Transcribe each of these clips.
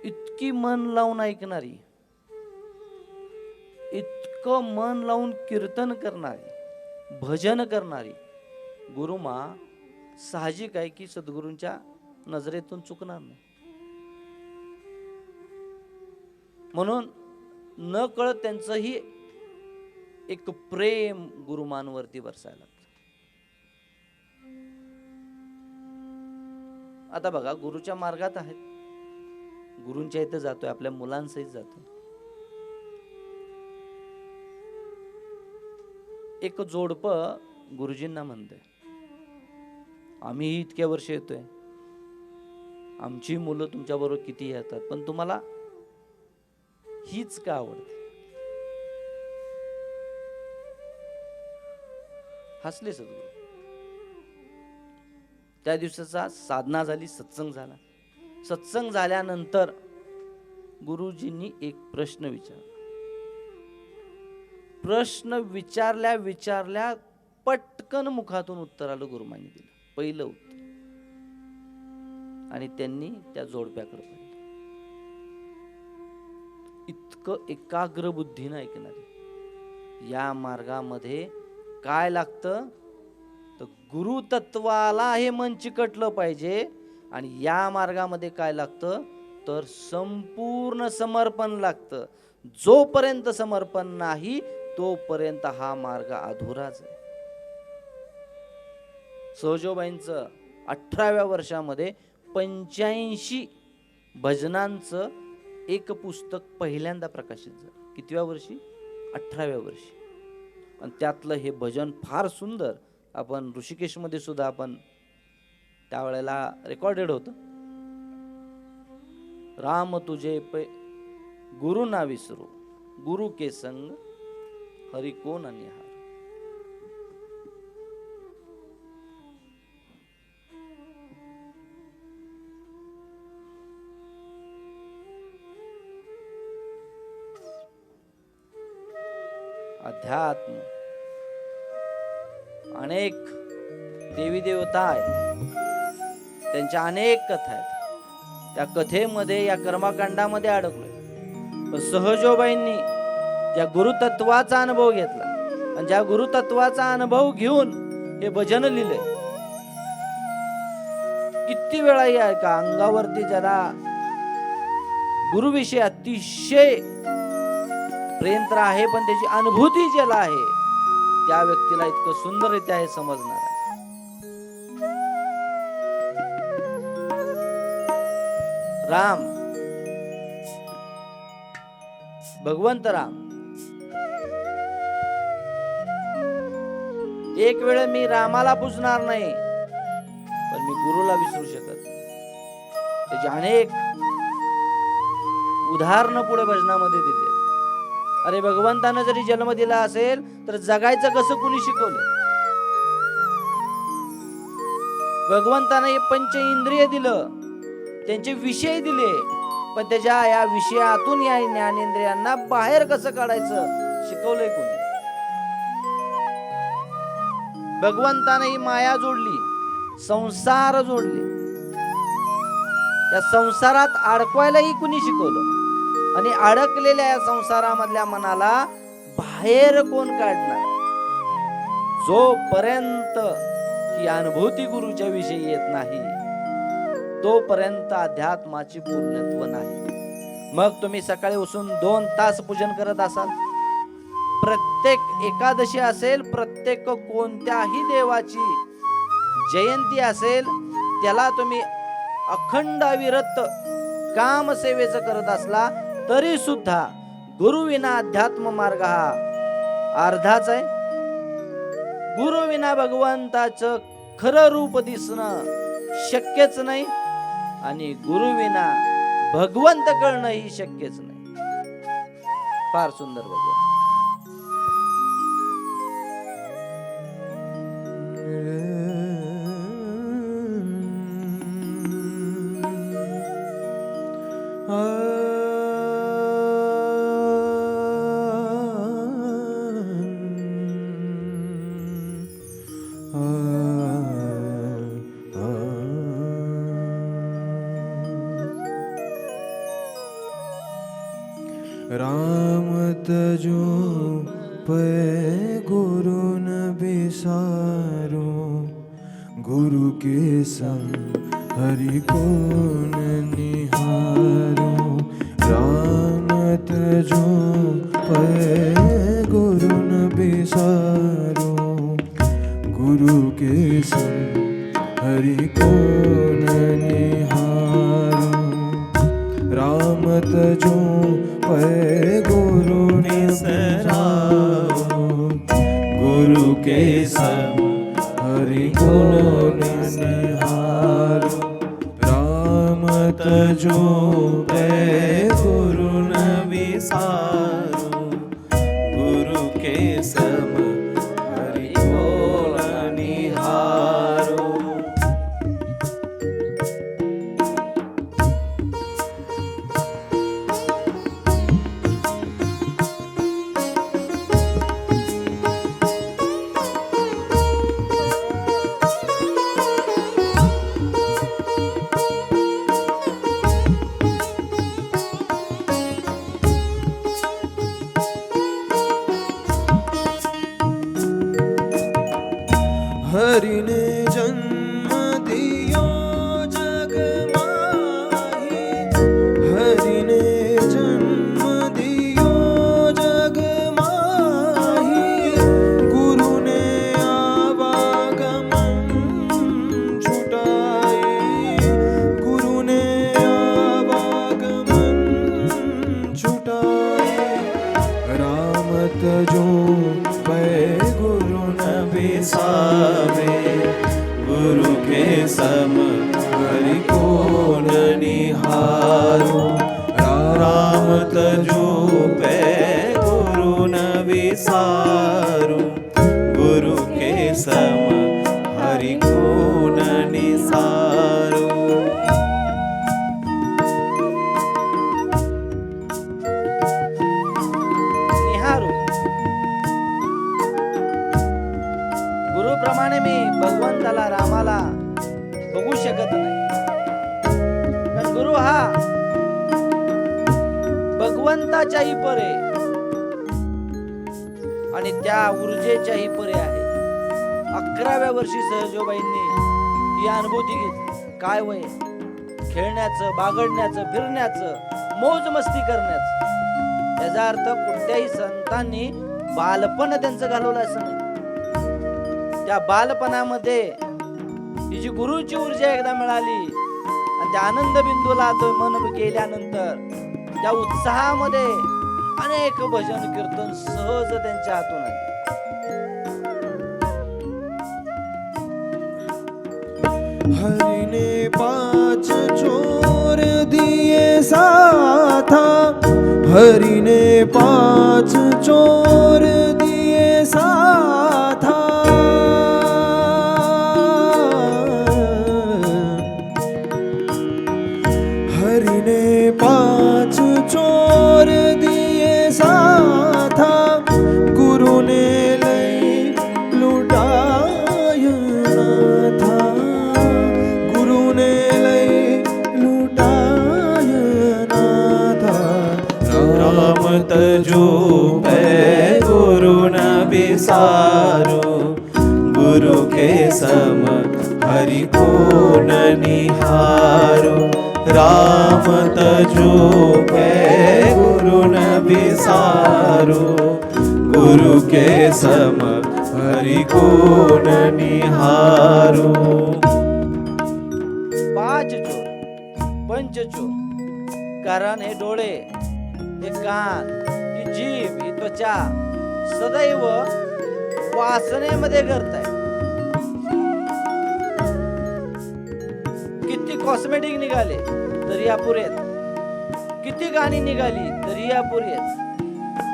इतकी मन लावून ऐकणारी, इतकं मन लावून कीर्तन करणारी, भजन करणारी गुरुमा साहजिक आहे की सद्गुरूंच्या नजरेतून चुकणार नाही. म्हणून न कळत त्यांचंही एक प्रेम गुरुमांवरती बरसायला लागतं. आता बघा, गुरुच्या मार्गात आहेत, गुरूंच्या इथं जातोय, आपल्या मुलांसहित जातोय. एक जोडपं गुरुजींना म्हणतंय, आम्ही इतक्या वर्ष येतोय, आमची मुलं तुमच्या बरोबर किती येतात, पण तुम्हाला हीच का आवडते? हसले सद्गुरू. त्या दिवसाचा साधना झाली, सत्संग झाला. सत्संग झाल्यानंतर गुरुजींनी एक प्रश्न विचारला. प्रश्न विचारल्या पटकन मुखातून उत्तर आलं. गुरुमांनी दिलं पहिलं उत्तर, आणि त्यांनी त्या जोडप्याकडे पाहिलं. इतकं एकाग्र बुद्धीनं ऐकणारी. या मार्गामध्ये काय लागतं तर गुरुतत्वाला हे मन चिकटलं पाहिजे. आणि या मार्गामध्ये काय लागतं तर संपूर्ण समर्पण लागतं. जोपर्यंत समर्पण नाही तोपर्यंत हा मार्ग अधुराच आहे. सहजोबाईंचं 18व्या वर्षामध्ये 85 भजनांचं एक पुस्तक पहिल्यांदा प्रकाशित झालं. कितव्या वर्षी? 18व्या वर्षी. आणि त्यातलं हे भजन फार सुंदर. आपण ऋषिकेशमध्ये सुद्धा आपण त्यावेळेला रेकॉर्डेड होतं. राम तुझे गुरु ना विसरू, गुरु के संग हरि को न निहार. अध्यात्म अनेक देवी देवता आहेत, त्यांच्या अनेक कथा आहेत. त्या कथेमध्ये, या कर्मकांडामध्ये अडकलोय. सहजोबाईंनी ज्या गुरुतत्वाचा अनुभव घेतला आणि ज्या गुरुतत्वाचा अनुभव घेऊन हे भजन लिहिलंय. किती वेळा आहे का अंगावरती ज्याला गुरुविषयी अतिशय प्रेम तर आहे, पण त्याची अनुभूती ज्याला आहे त्या व्यक्तीला इतकं सुंदररित्या हे समजणार आहे. राम, भगवंत राम. एक वेळ मी रामाला पूजणार नाही, पण मी गुरुला विसरू शकत नाही. त्याची अनेक उदाहरणं पुढे भजनामध्ये दिली. अरे, भगवंतानं जरी जन्म दिला असेल तर जगायचं कसं कुणी शिकवलं? भगवंतानं हे पंच इंद्रिय दिलं, त्यांचे विषय दिले, पण त्याच्या या विषयातून या ज्ञानेंद्रियांना बाहेर कसं काढायचं शिकवलंय कोणी? भगवंतानं ही माया जोडली, संसार जोडले. या संसारात अडकवायलाही कुणी शिकवलं? आणि अडकलेल्या या संसारामधल्या मनाला बाहेर कोण काढणार? जोपर्यंत ही अनुभूती गुरुच्या विषयी येत नाही तोपर्यंत अध्यात्माची पूर्णत्व नाही. मग तुम्ही सकाळी उठून 2 तास पूजन करत असाल, प्रत्येक एकादशी असेल, प्रत्येक कोणत्याही देवाची जयंती असेल, त्याला तुम्ही अखंड अविरत कामसेवेचं करत असला तरी सुद्धा गुरुविना अध्यात्म मार्ग हा अर्धाच आहे. गुरुविना भगवंताचं खरं रूप दिसणं शक्यच नाही, आणि गुरुविना भगवंत कळणं ही शक्यच नाही. फार सुंदर भजन. राम तजो पै गुरु न बिसारो, गुरु के संग हरि को न निहारो। राम तजो पै गुरु न बिसारो, गुरु के संग हरि को न निहारो। राम तजो पै गुरु निसराओ, गुरु के संग हरि को न निहारो। राम तजो पै गुरु न बिसारो, गुरु के सम हरि को न निहारो। हरि ने जन्म दियो जग माही, हरि ने जन्म दियो जग माही। गुरु ने आवागमन छुटाए, गुरु ने आवागमन छुटाए। राम तजो पै गुरु न बिसावे, गुरु के सम हरि को न निहारो। राम तजो पै गुरु न बिसारो, गुरु के सम हरि को न निसारो। निहारू गुरुप्रमाणे मी भगवंताला रामाला बघू शकत नाही, पण गुरु हा भगवंताच्याही परे आणि त्या ऊर्जेच्याही परे आहे. 11व्या वर्षी सहजोबाईंनी ही अनुभूती घेतली. काय वय, खेळण्याचं, बागडण्याचं, फिरण्याचं, मौज मस्ती करण्याचं. त्याचा अर्थ कुठल्याही संतांनी बालपण त्यांचं घालवलं असं नाही. त्या बालपणामध्ये तिची गुरुची ऊर्जा एकदा मिळाली आणि त्या आनंद बिंदूला तो मन गेल्यानंतर त्या उत्साहामध्ये अनेक भजन कीर्तन सहज त्यांच्या हातून आले. हरि ने 5 चोर दिए साथा, हरि ने 5 चोर दिए साथा। हरि ने 5 चोर दिए साथा, गुरु ने लई लुटाय नाथा, गुरु ने लई लुटाय नाथा। राम तजो पै गुरु न बिसारो, गुरु के सम हरि को न निहारो। राम तजो पै गुरु न बिसारो, गुरु के सम हरि को न निहारो। 5 चोर, 5 चोर, कारण हे डोळे, हे कान, ही जीभ, ही त्वचा सदैव वासनेमध्ये करताय. किती कॉस्मेटिक निघाले तरी अपुरे आहेत, किती गाणी निघाली तरी अपुरी आहेत,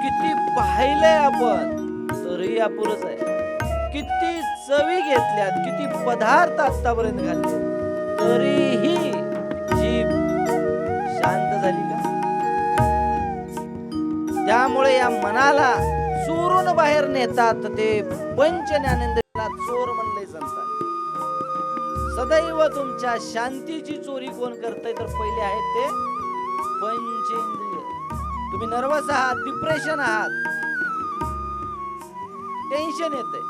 किती पाहिलंय आपण तरी अपुरच आहे, किती चवी घेतल्यात, किती पदार्थ आतापर्यंत घालले तरीही जीभ शांत झाली का? त्यामुळे या मनाला चोरून बाहेर नेतात ते पंच ज्ञानेंद्रियाला चोर म्हणले संतांनी. सदैव तुमच्या शांतीची चोरी कोण करतय तर पहिले आहेत ते पंचेंद्रिय. तुम्ही नर्वस आहात, डिप्रेशन आहात, टेन्शन येतंय,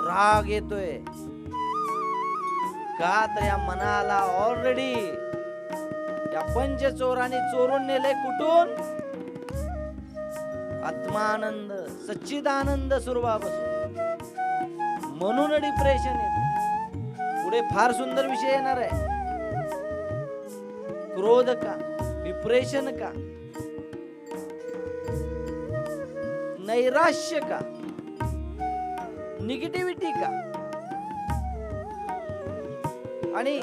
राग येतोय का? तर या मनाला ऑलरेडी या पंचचोरांनी चोरून नेले. कुठून? आत्मानंद, सच्चिदानंद स्वरूपापासून. म्हणून डिप्रेशन येते. पुढे फार सुंदर विषय येणार आहे. क्रोध का? डिप्रेशन का? नैराश्य का? निगेटिव्हिटी का? आणि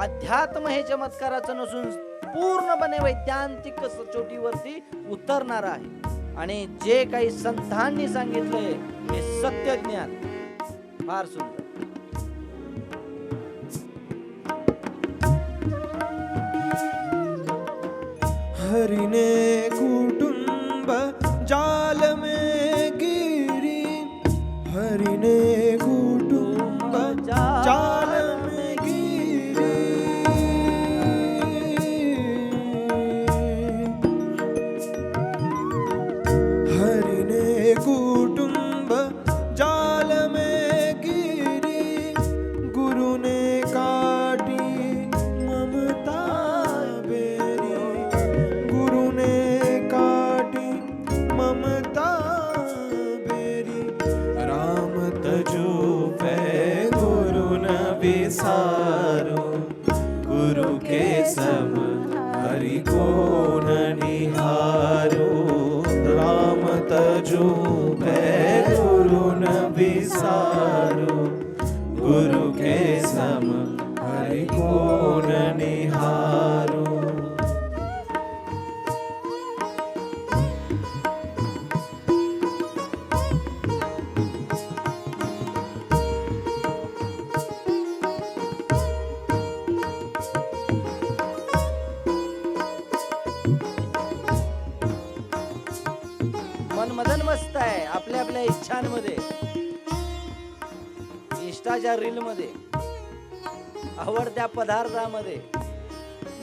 अध्यात्म हे चमत्काराचं नसून पूर्णपणे वैज्ञानिक सचोटीवरती उतरणार आहे. आणि जे काही संतांनी सांगितलंय हे सत्य ज्ञान फार सुंदर. हरिने कुटुंब जाल में गिरी, हरिने कुटुंब जाल में गिरी, हरिने कुटुंब जाल में गिरी, गुरु ने काटी ममता बेरी, गुरु ने काटी ममता बेरी, राम तजो पे गुरु न विसारो, गुरु के सम हरि को न निहारो, राम तजो पे गुरु न विसारो, गुरु के सम हरि को न निहारो. मन मदन मस्त आहे आपल्या आपल्या इच्छांमध्ये, इष्टाच्या रील मध्ये, आवडत्या पदार्थामध्ये.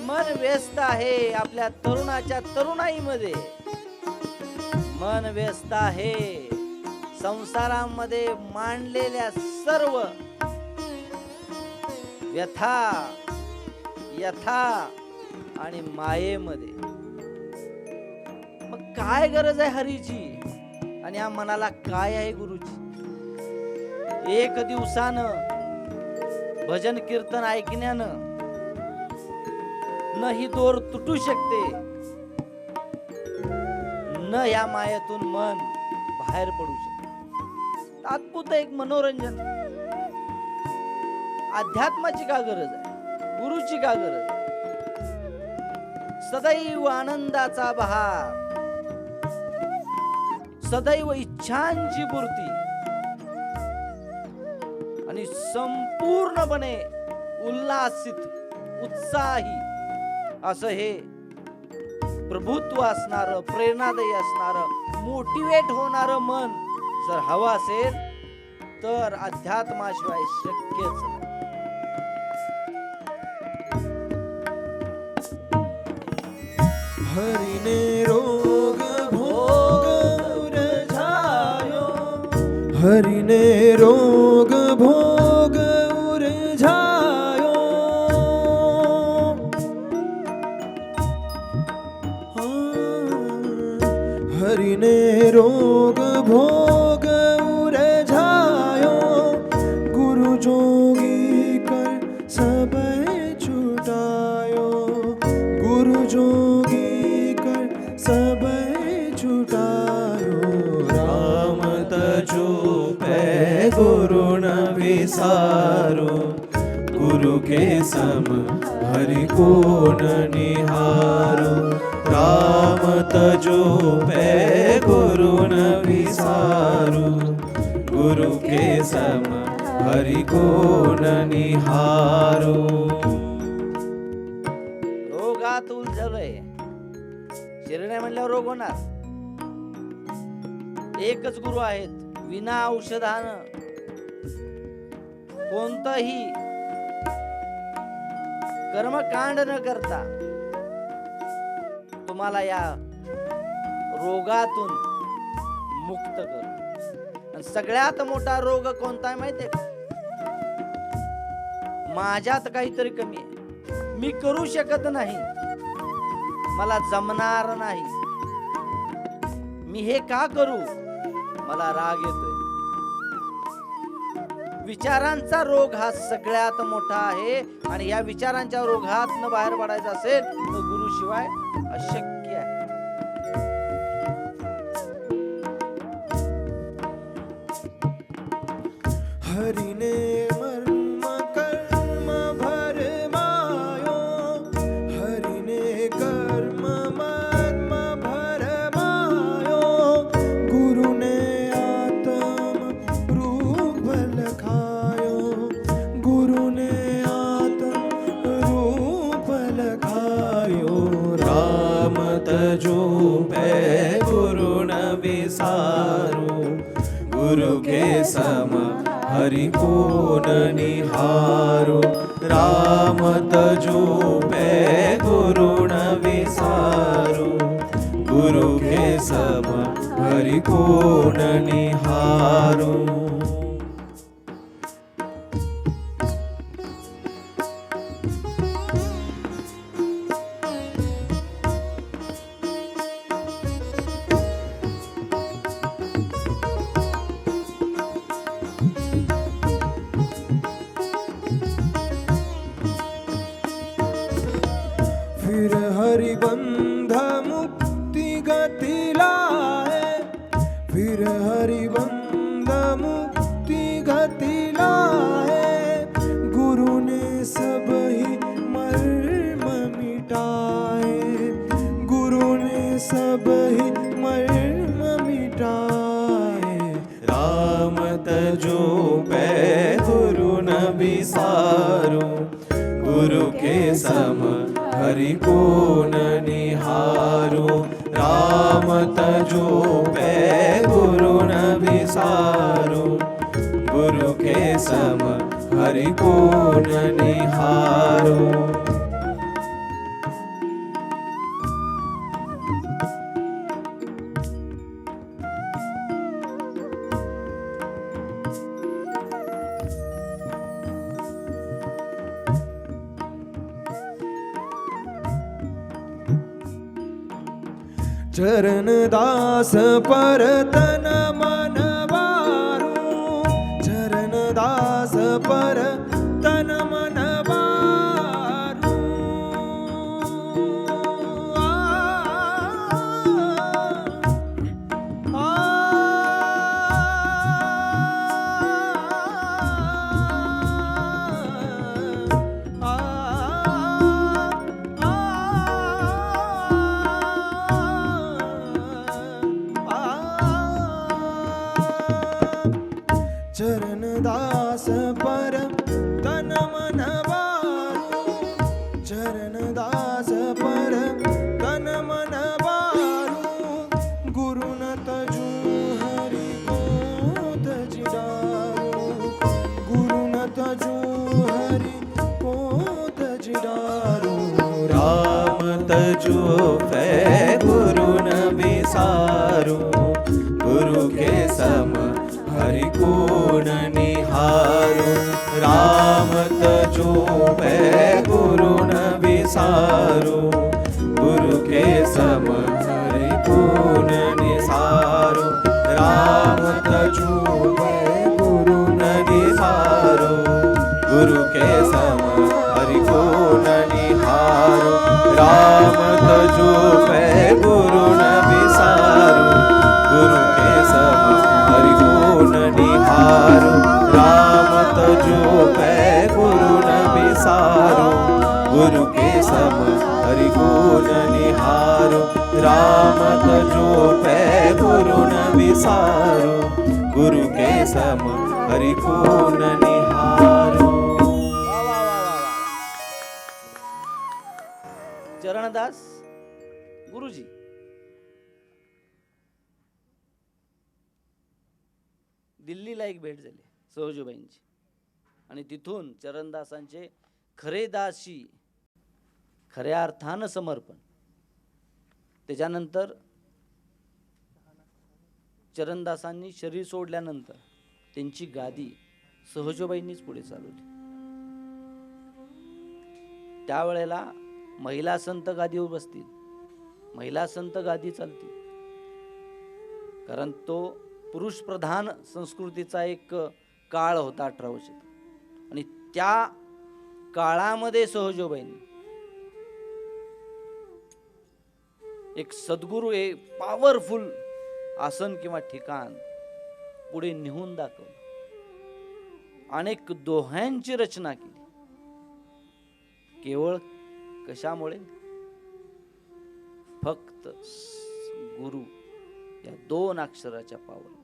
मन व्यस्त आहे आपल्या तरुणाच्या तरुणाईमध्ये. मन व्यस्त आहे संसारामध्ये मांडलेल्या सर्व व्यथा, यथा आणि मायेमध्ये. मग काय गरज आहे हरीची आणि या मनाला काय आहे गुरुची? एक दिवसानं भजन कीर्तन ऐकण्यानं न ही दोर तुटू शकते, न या मायेतून मन बाहेर पडू शकते. तात्पुरतं एक मनोरंजन. अध्यात्माची का गरज आहे? गुरुची का गरज आहे? सदैव आनंदाचा बहार, सदैव इच्छांची पूर्ती आणि संपूर्णपणे उल्हासित, उत्साही असं हे प्रभुत्व असणारं, प्रेरणादायी असणारं, मोटिवेट होणारं मन जर हवं असेल तर अध्यात्माशिवाय शक्यच नाही. हरिने रोग भोग उरझायो, हरिने रोग भोग उरझायो, हरिने रोग भोग उरझायो, गुरु जोगी कर सब छुटायो, गुरु जोगी कर सब छुटायो, राम तजो पे गुरु न विसारो, गुरु के सम हरि को न निहारो, राम तजो पे गुरु न विसारो, गुरु के सम हरि को न निहारो. रोगात उलझलोय. शरीर नाही म्हणल्यावर रोग होणार. एकच गुरु आहेत, विना औषधानं कोणतंही कर्मकांड न करता तुम्हाला या रोगातून मुक्त करू. आणि सगळ्यात मोठा रोग कोणता आहे माहितीये का? माझ्यात काहीतरी कमी आहे, मी करू शकत नाही, मला जमणार नाही, मी हे का करू, मला राग येतोय. विचारांचा रोग हा सगळ्यात मोठा आहे. आणि या विचारांच्या रोगातनं बाहेर पडायचं असेल तर गुरु शिवाय अशक्य आहे. हरिने मर्म कर्म भरमायो, हरिने कर्म मर्म भरमायो, गुरुने आत्म रूप लखायो, गुरुने आत्म रूप लखायो. राम तजो पे गुरु न विसारो, गुरु के सम हरि को न निहारो. राम तजो पे गुरु न विसारो, गुरु के सम हरि को न निहारो. फिर हरि बंध मुक्ति गति लाए, फिर हरि बंध मुक्ति गति लाए, गुरु ने सब ही मर्म मिटाए, गुरु ने सब ही मर्म मिटाए. राम तजो पे गुरु न विसारो, गुरु के सम हरि को न निहारो. राम तजो पे गुरु न विसारो, गुरु के सम हरि को न निहारो. चरण दास पर तन मन वारो, चरण दास पर तन मन वारो. चरण दास पर तन मन वारो, चरण दास पर तन मन वारो. गुरु न तजू हरि को तजडारो, गुरु न तजू हरि को तजडारो. राम तजो पे गुरु न विसारो, गुरु के सम हरि को न निहारो. राम तजो पे गुरु न विसारो, गुरु के सम हरि को न निसारो. राम तजो पे गुरु न विसारो, गुरु के सम हरि को न निहारो. राम तजो पे गुरु न विसारो, गुरु के सम हरि को न निहारो. राम तजो पे गुरु न विसारो, गुरु के सम हरि को न निहारो. राम तजो पे गुरु न विसारो, गुरु के सम हरि को न निहारो. चरणदास गुरुजी दिल्लीला एक भेट झाली सहजोबाईंची, आणि तिथून चरणदासांचे खरे दासी खऱ्या अर्थानं समर्पण. त्याच्यानंतर चरणदासांनी शरीर सोडल्यानंतर त्यांची गादी सहजोबाईंनीच पुढे चालवली. त्यावेळेला महिला संत गादीवर बसतील, महिला संत गादी चालतील, कारण तो पुरुष प्रधान संस्कृतीचा एक काळ होता 18व्या शतकात. आणि त्या काळामध्ये सहजोबाईंनी एक सद्गुरू, एक पॉवरफुल आसन किंवा ठिकाण पुढे नेऊन दाखवलं. अनेक दोह्यांची रचना केली. केवळ कशामुळे? फक्त गुरु या 2 अक्षराच्या पावला.